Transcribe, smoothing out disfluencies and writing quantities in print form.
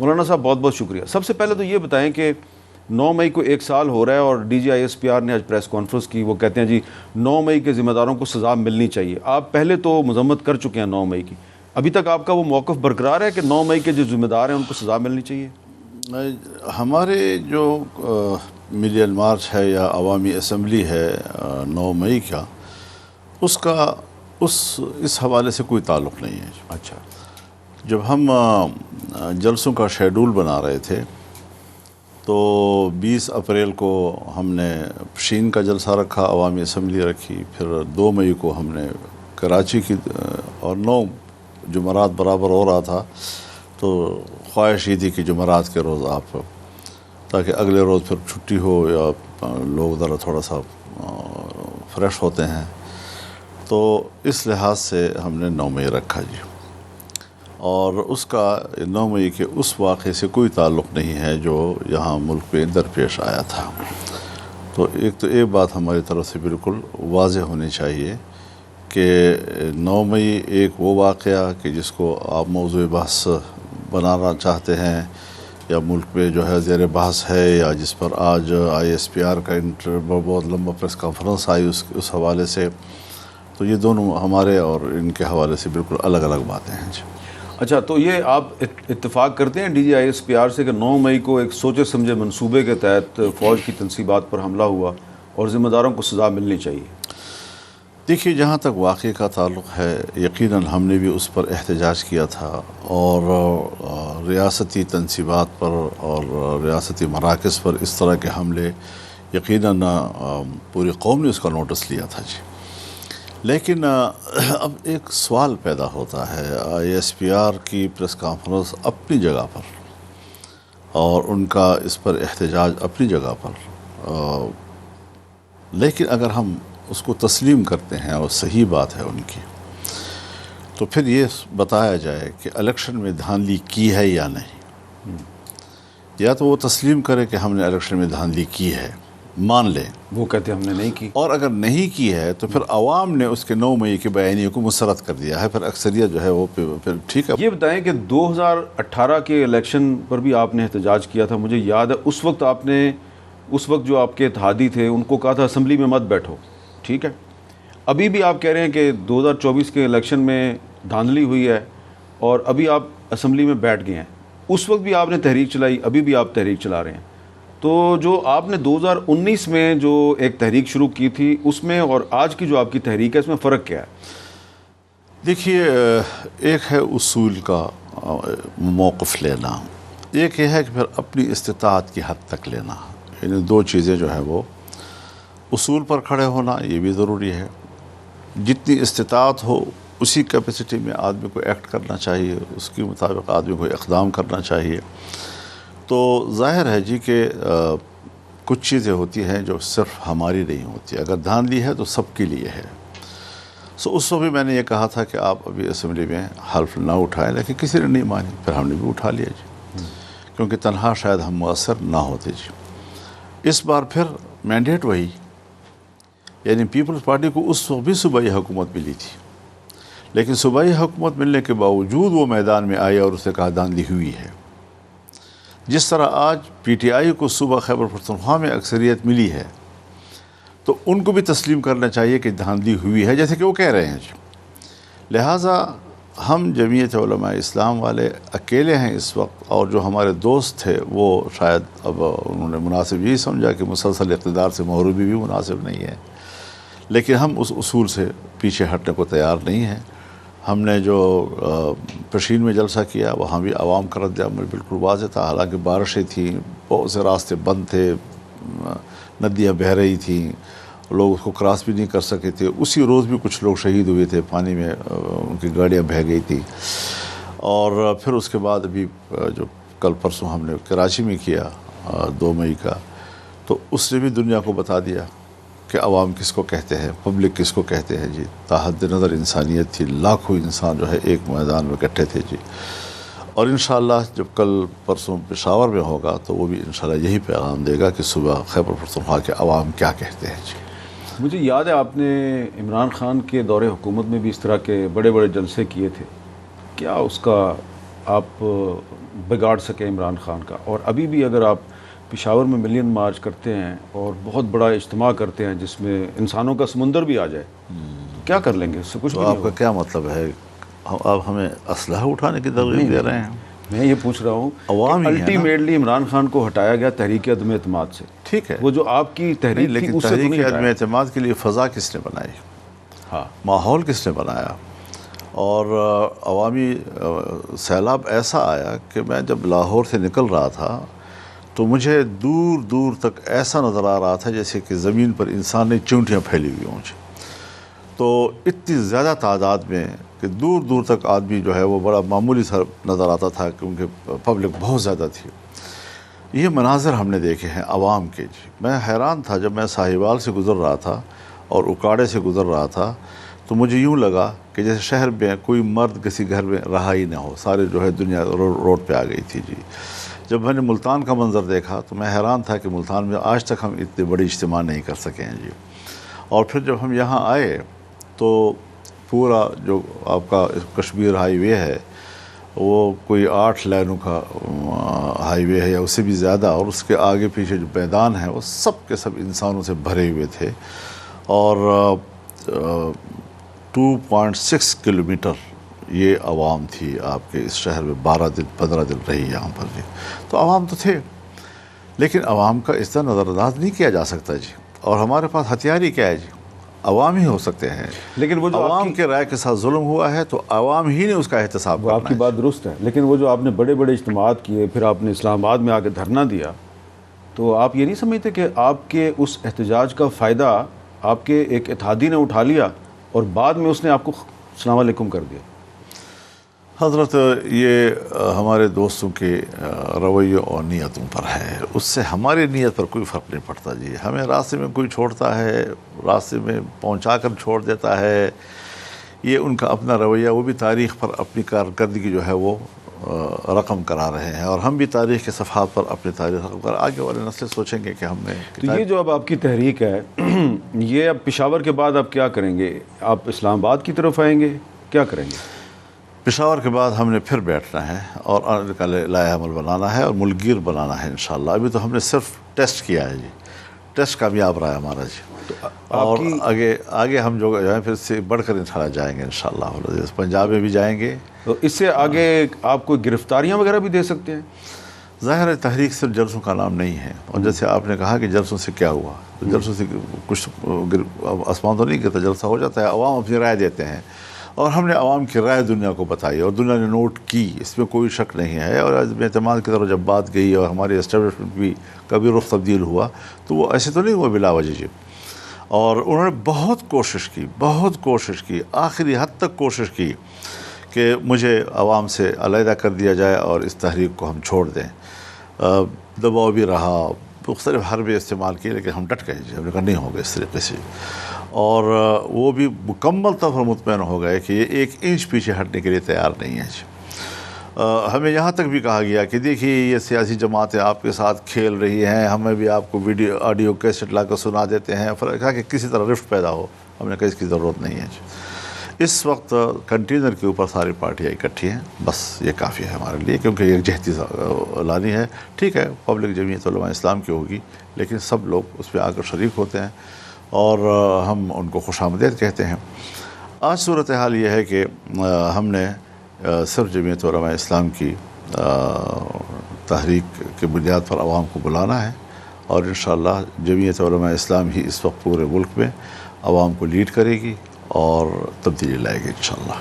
مولانا صاحب بہت بہت شکریہ. سب سے پہلے تو یہ بتائیں کہ 9 مئی کو 1 سال ہو رہا ہے اور D G I S P R نے آج پریس کانفرنس کی. وہ کہتے ہیں جی 9 مئی کے ذمہ داروں کو سزا ملنی چاہیے. آپ پہلے تو مذمت کر چکے ہیں 9 مئی کی, ابھی تک آپ کا وہ موقف برقرار ہے کہ 9 مئی کے جو ذمہ دار ہیں ان کو سزا ملنی چاہیے؟ ہمارے جو ملین مارچ ہے یا عوامی اسمبلی ہے 9 مئی کا, اس کا اس حوالے سے کوئی تعلق نہیں ہے. اچھا. جب ہم جلسوں کا شیڈول بنا رہے تھے تو 20 اپریل کو ہم نے پشین کا جلسہ رکھا, عوامی اسمبلی رکھی, پھر 2 مئی کو ہم نے کراچی کی, اور 9 جمعرات برابر ہو رہا تھا تو خواہش یہ تھی کہ جمعرات کے روز آپ, تاکہ اگلے روز پھر چھٹی ہو یا لوگ ذرا تھوڑا سا فریش ہوتے ہیں, تو اس لحاظ سے ہم نے 9 مئی رکھا جی. اور اس کا 9 مئی کے اس واقعے سے کوئی تعلق نہیں ہے جو یہاں ملک پہ درپیش آیا تھا. تو ایک بات ہماری طرف سے بالکل واضح ہونی چاہیے کہ 9 مئی ایک وہ واقعہ کہ جس کو آپ موضوع بحث بنانا چاہتے ہیں یا ملک پہ جو ہے زیر بحث ہے, یا جس پر آج آئی ایس پی آر کا بہت لمبا پریس کانفرنس آئی اس حوالے سے, تو یہ دونوں ہمارے اور ان کے حوالے سے بالکل الگ الگ باتیں ہیں جی. اچھا, تو یہ آپ اتفاق کرتے ہیں D G I S P R سے کہ 9 مئی کو ایک سوچے سمجھے منصوبے کے تحت فوج کی تنصیبات پر حملہ ہوا اور ذمہ داروں کو سزا ملنی چاہیے؟ دیکھیے, جہاں تک واقعے کا تعلق ہے, یقیناً ہم نے بھی اس پر احتجاج کیا تھا, اور ریاستی تنصیبات پر اور ریاستی مراکز پر اس طرح کے حملے یقیناً پوری قوم نے اس کا نوٹس لیا تھا جی. لیکن اب ایک سوال پیدا ہوتا ہے, آئی ایس پی آر کی پریس کانفرنس اپنی جگہ پر اور ان کا اس پر احتجاج اپنی جگہ پر, لیکن اگر ہم اس کو تسلیم کرتے ہیں اور صحیح بات ہے ان کی, تو پھر یہ بتایا جائے کہ الیکشن میں دھاندلی کی ہے یا نہیں. یا تو وہ تسلیم کرے کہ ہم نے الیکشن میں دھاندلی کی ہے, مان لیں, وہ کہتے ہیں ہم نے نہیں کی, اور اگر نہیں کی ہے تو پھر عوام نے اس کے 9 مئی کے بیانیے کو مسترد کر دیا ہے, پھر اکثریت جو ہے وہ پھر ٹھیک ہے. یہ بتائیں کہ 2018 کے الیکشن پر بھی آپ نے احتجاج کیا تھا, مجھے یاد ہے اس وقت آپ نے, اس وقت جو آپ کے اتحادی تھے ان کو کہا تھا اسمبلی میں مت بیٹھو, ٹھیک ہے. ابھی بھی آپ کہہ رہے ہیں کہ 2024 کے الیکشن میں دھاندلی ہوئی ہے اور ابھی آپ اسمبلی میں بیٹھ گئے ہیں. اس وقت بھی آپ نے تحریک چلائی, ابھی بھی آپ تحریک چلا رہے ہیں. تو جو آپ نے 2019 میں جو ایک تحریک شروع کی تھی اس میں اور آج کی جو آپ کی تحریک ہے اس میں فرق کیا ہے؟ دیکھیے, ایک ہے اصول کا موقف لینا, ایک یہ ہے کہ پھر اپنی استطاعت کی حد تک لینا. یعنی دو چیزیں جو ہیں وہ اصول پر کھڑے ہونا یہ بھی ضروری ہے. جتنی استطاعت ہو اسی کیپیسٹی میں آدمی کو ایکٹ کرنا چاہیے, اس کے مطابق آدمی کو اقدام کرنا چاہیے. تو ظاہر ہے جی کہ کچھ چیزیں ہوتی ہیں جو صرف ہماری نہیں ہوتی, اگر دھاندلی ہے تو سب کے لیے ہے. اس وقت بھی میں نے یہ کہا تھا کہ آپ ابھی اسمبلی میں حلف نہ اٹھائیں, لیکن کسی نے نہیں مانی, پھر ہم نے بھی اٹھا لیا جی, کیونکہ تنہا شاید ہم مؤثر نہ ہوتے جی. اس بار پھر مینڈیٹ وہی, یعنی پیپلز پارٹی کو اس وقت بھی صوبائی حکومت ملی تھی, لیکن صوبائی حکومت ملنے کے باوجود وہ میدان میں آئی اور اس نے کہا دھاندلی ہوئی ہے. جس طرح آج پی ٹی آئی کو صوبہ خیبر پختونخوا میں اکثریت ملی ہے تو ان کو بھی تسلیم کرنا چاہیے کہ دھاندلی ہوئی ہے, جیسے کہ وہ کہہ رہے ہیں جی. لہٰذا ہم جمعیت علماء اسلام والے اکیلے ہیں اس وقت, اور جو ہمارے دوست تھے وہ شاید اب انہوں نے مناسب یہی سمجھا کہ مسلسل اقتدار سے محروبی بھی مناسب نہیں ہے, لیکن ہم اس اصول سے پیچھے ہٹنے کو تیار نہیں ہیں. ہم نے جو پشین میں جلسہ کیا وہاں بھی عوام کا رد عمل بالکل واضح تھا, حالانکہ بارشیں تھیں, بہت سے راستے بند تھے, ندیاں بہہ رہی تھیں, لوگ اس کو کراس بھی نہیں کر سکے تھے. اسی روز بھی کچھ لوگ شہید ہوئے تھے, پانی میں ان کی گاڑیاں بہہ گئی تھیں. اور پھر اس کے بعد ابھی جو کل پرسوں ہم نے کراچی میں کیا 2 مئی کا, تو اس نے بھی دنیا کو بتا دیا کہ عوام کس کو کہتے ہیں, پبلک کس کو کہتے ہیں جی. تحد نظر انسانیت تھی, لاکھوں انسان جو ہے ایک میدان میں اکٹھے تھے جی. اور انشاءاللہ جب کل پرسوں پشاور میں ہوگا تو وہ بھی انشاءاللہ یہی پیغام دے گا کہ صبح خیبر پختونخوا کے عوام کیا کہتے ہیں جی. مجھے یاد ہے آپ نے عمران خان کے دور حکومت میں بھی اس طرح کے بڑے بڑے جلسے کیے تھے, کیا اس کا آپ بگاڑ سکیں عمران خان کا. اور ابھی بھی اگر آپ پشاور میں ملین مارچ کرتے ہیں اور بہت بڑا اجتماع کرتے ہیں جس میں انسانوں کا سمندر بھی آ جائے تو کیا کر لیں گے؟ اس سے کچھ تو بھی آپ نہیں کا ہوگا. کیا مطلب ہے؟ آپ ہمیں اسلحہ اٹھانے کی ترغیب دے رہے ہیں؟ میں یہ پوچھ رہا ہوں عوام ہی ہے نا. الٹیمیٹلی عمران خان کو ہٹایا گیا تحریک عدم اعتماد سے. ٹھیک ہے، وہ جو آپ کی نہیں، تحریک تھی لیکن اس سے تو تحریک نہیں عدم ہٹایا. اعتماد کے لیے فضا کس نے بنائی؟ ہاں ماحول کس نے بنایا؟ اور عوامی سیلاب ایسا آیا کہ میں جب لاہور سے نکل رہا تھا تو مجھے دور دور تک ایسا نظر آ رہا تھا جیسے کہ زمین پر انسان نے چونٹیاں پھیلی ہوئی ہوں. تو اتنی زیادہ تعداد میں کہ دور دور تک آدمی جو ہے وہ بڑا معمولی سا نظر آتا تھا کیونکہ پبلک بہت زیادہ تھی. یہ مناظر ہم نے دیکھے ہیں عوام کے. جی میں حیران تھا جب میں ساہیوال سے گزر رہا تھا اور اکاڑے سے گزر رہا تھا تو مجھے یوں لگا کہ جیسے شہر میں کوئی مرد کسی گھر میں رہا ہی نہ ہو، سارے جو ہے دنیا روڈ پہ آ گئی تھی. جی جب میں نے ملتان کا منظر دیکھا تو میں حیران تھا کہ ملتان میں آج تک ہم اتنے بڑے اجتماع نہیں کر سکے ہیں. جی اور پھر جب ہم یہاں آئے تو پورا جو آپ کا کشمیر ہائی وے ہے وہ کوئی 8 لائنوں کا ہائی وے ہے یا اس سے بھی زیادہ، اور اس کے آگے پیچھے جو میدان ہے وہ سب کے سب انسانوں سے بھرے ہوئے تھے. اور 2.6 کلومیٹر یہ عوام تھی آپ کے اس شہر میں. 15 دن رہی یہاں پر. جی تو عوام تو تھے لیکن عوام کا اس طرح نظر انداز نہیں کیا جا سکتا. جی اور ہمارے پاس ہتھیار ہی کیا ہے؟ جی عوام ہی ہو سکتے ہیں. لیکن وہ جو عوام کے رائے کے ساتھ ظلم ہوا ہے تو عوام ہی نے اس کا احتساب کرنا ہے. آپ کی بات درست ہے، لیکن وہ جو آپ نے بڑے بڑے اجتماعات کیے، پھر آپ نے اسلام آباد میں آ کے دھرنا دیا، تو آپ یہ نہیں سمجھتے کہ آپ کے اس احتجاج کا فائدہ آپ کے ایک اتحادی نے اٹھا لیا اور بعد میں اس نے آپ کو السلام علیکم کر دیا؟ حضرت یہ ہمارے دوستوں کے رویوں اور نیتوں پر ہے، اس سے ہماری نیت پر کوئی فرق نہیں پڑتا. جی ہمیں راستے میں کوئی چھوڑتا ہے، راستے میں پہنچا کر چھوڑ دیتا ہے، یہ ان کا اپنا رویہ. وہ بھی تاریخ پر اپنی کارکردگی جو ہے وہ رقم کرا رہے ہیں اور ہم بھی تاریخ کے صفحات پر اپنی تاریخ رقم کر. آگے والے نسلیں سوچیں گے کہ ہم نے. تو یہ جو اب آپ کی تحریک ہے یہ اب پشاور کے بعد آپ کیا کریں گے؟ آپ اسلام آباد کی طرف آئیں گے؟ کیا کریں گے؟ پشاور کے بعد ہم نے پھر بیٹھنا ہے اور آنے کا لائحہ عمل بنانا ہے اور ملکگیر بنانا ہے انشاءاللہ. ابھی تو ہم نے صرف ٹیسٹ کیا ہے. جی ٹیسٹ کامیاب رہا ہے ہمارا. جی اور آگے ہم جو ہے پھر سے بڑھ کر انشاءاللہ جائیں گے انشاءاللہ. پنجاب میں بھی جائیں گے. تو اس سے آگے آپ کوئی گرفتاریاں وغیرہ بھی دے سکتے ہیں؟ ظاہر ہے تحریک صرف جلسوں کا نام نہیں ہے. اور جیسے آپ نے کہا کہ جلسوں سے کیا ہوا، تو جلسوں سے کچھ آسمان تو نہیں گرتا، جلسہ ہو جاتا ہے. عوام اپنی رائے دیتے ہیں اور ہم نے عوام کی رائے دنیا کو بتائی اور دنیا نے نوٹ کی، اس میں کوئی شک نہیں ہے. اور عدم اعتماد کی طرف جب بات گئی اور ہماری اسٹیبلشمنٹ بھی کبھی رخ تبدیل ہوا تو وہ ایسے تو نہیں ہوا بلا وجہ. جی اور انہوں نے بہت کوشش کی، آخری حد تک کوشش کی کہ مجھے عوام سے علیحدہ کر دیا جائے اور اس تحریک کو ہم چھوڑ دیں. دباؤ بھی رہا، مختلف حربے استعمال کیے، لیکن ہم ڈٹ گئے. جی ہم نے کہا نہیں ہوگا اس طریقے سے. اور وہ بھی مکمل طور پر مطمئن ہو گئے کہ یہ 1 انچ پیچھے ہٹنے کے لیے تیار نہیں ہے. جی ہمیں یہاں تک بھی کہا گیا کہ دیکھیے یہ سیاسی جماعتیں آپ کے ساتھ کھیل رہی ہیں، ہمیں بھی آپ کو آڈیو کیسٹ لا کر سنا دیتے ہیں. کہا کہ کسی طرح رفٹ پیدا ہو. ہم نے کہا اس کی ضرورت نہیں ہے. جی اس وقت کنٹینر کے اوپر ساری پارٹیاں اکٹھی ہیں، بس یہ کافی ہے ہمارے لیے، کیونکہ یہ جہتی لانی ہے. ٹھیک ہے پبلک جمعیت علماء اسلام کی ہوگی لیکن سب لوگ اس پہ آ کر شریک ہوتے ہیں اور ہم ان کو خوش آمدید کہتے ہیں. آج صورتحال یہ ہے کہ ہم نے صرف جمعیت علماء اسلام کی تحریک کے بنیاد پر عوام کو بلانا ہے اور انشاءاللہ جمعیت علماء اسلام ہی اس وقت پورے ملک میں عوام کو لیڈ کرے گی اور تبدیلی لائے گی انشاءاللہ.